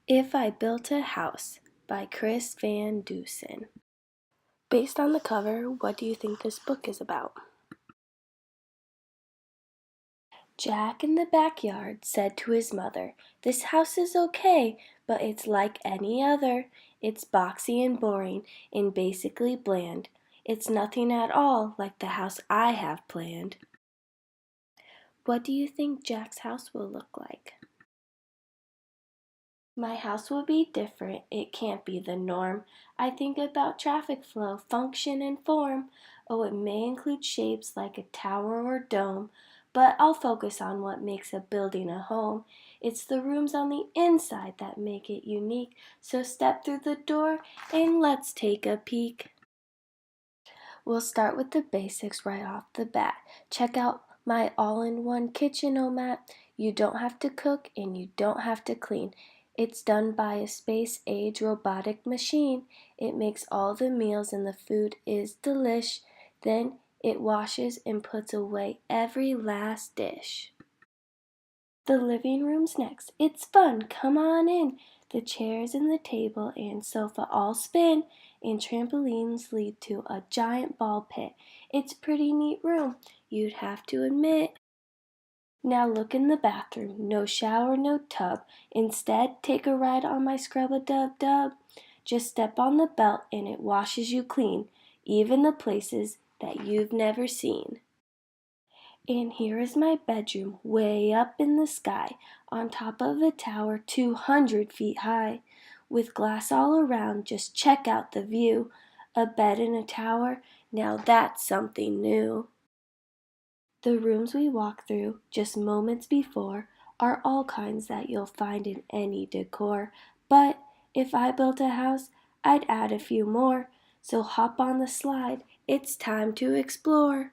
If I Built a House by Chris Van Dusen. Based on the cover, what do you think this book is about? Jack in the backyard said to his mother, "This house is okay, but it's like any other. It's boxy and boring and basically bland. It's nothing at all like the house I have planned." What do you think Jack's house will look like? My house will be different, it can't be the norm. I think about traffic flow, function, and form. Oh, it may include shapes like a tower or dome, but I'll focus on what makes a building a home. It's the rooms on the inside that make it unique, so step through the door and let's take a peek. We'll start with the basics right off the bat. Check out my all-in-one kitchen-o-mat. You don't have to cook and you don't have to clean. It's done by a space-age robotic machine. It makes all the meals and the food is delish. Then it washes and puts away every last dish. The living room's next. It's fun, come on in. The chairs and the table and sofa all spin, and trampolines lead to a giant ball pit. It's a pretty neat room, you'd have to admit. Now look in the bathroom, no shower, no tub. Instead, take a ride on my Scrub-a-Dub-Dub. Just step on the belt and it washes you clean, even the places that you've never seen. And here is my bedroom, way up in the sky, on top of a tower 200 feet high. With glass all around, just check out the view. A bed in a tower, now that's something new. The rooms we walk through, just moments before, are all kinds that you'll find in any decor. But if I built a house, I'd add a few more. So hop on the slide, it's time to explore.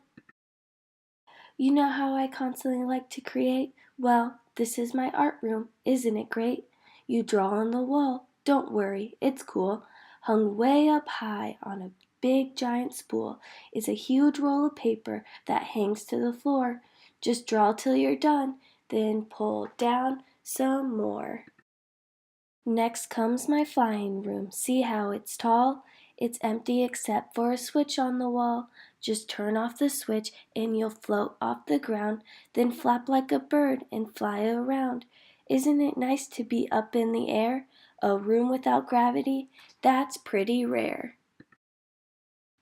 You know how I constantly like to create? Well, this is my art room, isn't it great? You draw on the wall, don't worry, it's cool. Hung way up high on a big giant spool is a huge roll of paper that hangs to the floor. Just draw till you're done, then pull down some more. Next comes my flying room. See how it's tall? It's empty except for a switch on the wall. Just turn off the switch and you'll float off the ground, then flap like a bird and fly around. Isn't it nice to be up in the air? A room without gravity? That's pretty rare.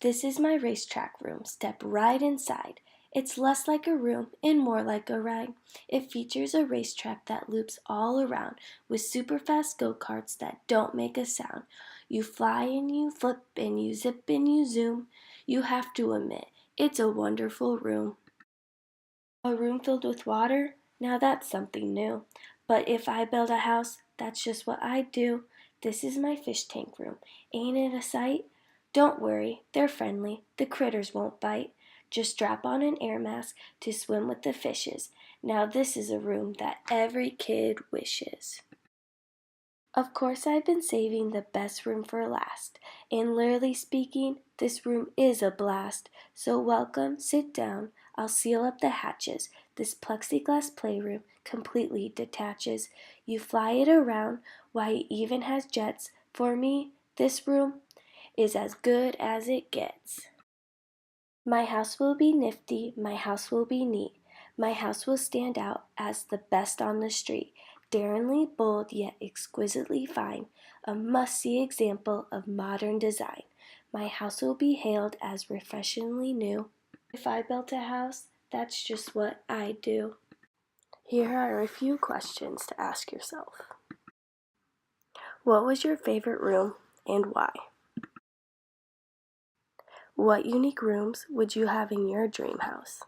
This is my racetrack room. Step right inside. It's less like a room and more like a ride. It features a racetrack that loops all around with super fast go-karts that don't make a sound. You fly and you flip and you zip and you zoom. You have to admit, it's a wonderful room. A room filled with water? Now that's something new. But if I build a house, that's just what I'd do. This is my fish tank room. Ain't it a sight? Don't worry, they're friendly. The critters won't bite. Just strap on an air mask to swim with the fishes. Now this is a room that every kid wishes. Of course, I've been saving the best room for last. And literally speaking, this room is a blast. So welcome, sit down. I'll seal up the hatches. This plexiglass playroom completely detaches. You fly it around, why it even has jets. For me, this room is as good as it gets. My house will be nifty, my house will be neat. My house will stand out as the best on the street. Daringly bold yet exquisitely fine, a must-see example of modern design. My house will be hailed as refreshingly new. If I built a house, that's just what I'd do. Here are a few questions to ask yourself. What was your favorite room and why? What unique rooms would you have in your dream house?